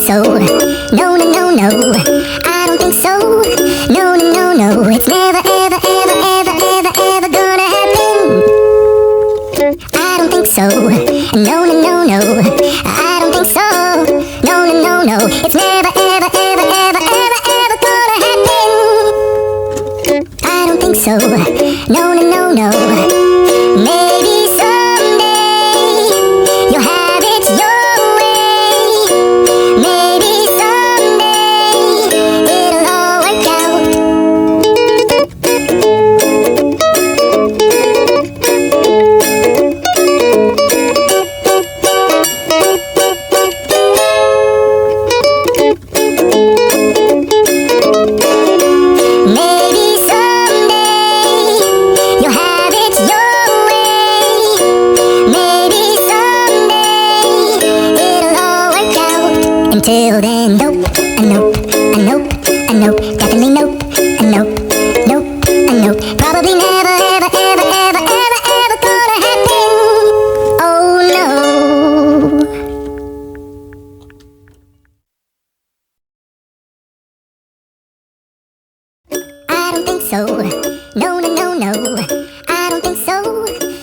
so. No, no, no, no. I don't think so. No, no, no, no. It's never, ever, ever, ever, ever, ever gonna happen. I don't think so. No, no, no, no. I don't think so. No, no, no, no. It's never, ever, ever, ever, ever, ever gonna happen. I don't think so. No, no, no, no. Maybe someday you'll have it your way. Maybe someday it'll all work out. Maybe someday you'll have it your way. Maybe someday it'll all work out. Until then, nope, nope, nope, nope, definitely nope, nope, nope, nope. Probably never, ever, ever, ever, ever, ever gonna happen. Oh no. I don't think so. No, no, no, no. I don't think so.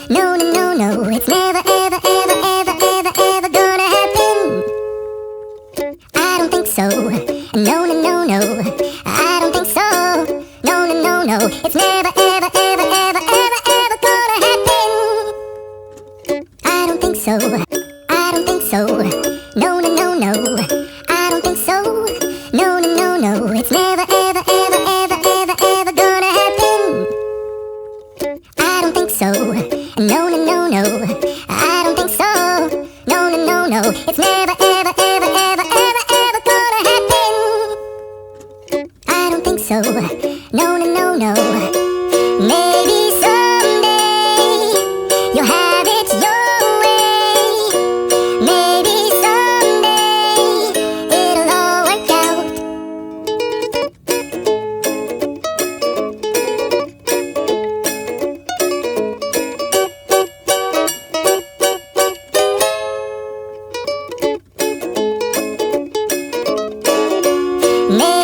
No, no, no, no. It's never, ever, ever, ever, ever, ever gonna happen. I don't think so. No, no, no, no. I don't think so. No, no, no, no. It's never, ever, ever, ever, ever, ever gonna happen. I don't think so. I don't think so. No, no, no, no. I don't think so. No, no, no, no. It's never, ever, ever, ever, ever, ever gonna happen. I don't think so. No, no, no, no. I don't think so. No, no, no, no. It's never, ever, ever, ever, ever, ever gonna happen. I don't think so. No, no, no, no. Maybe someday you'll have it your way. Maybe someday it'll all work out. Maybe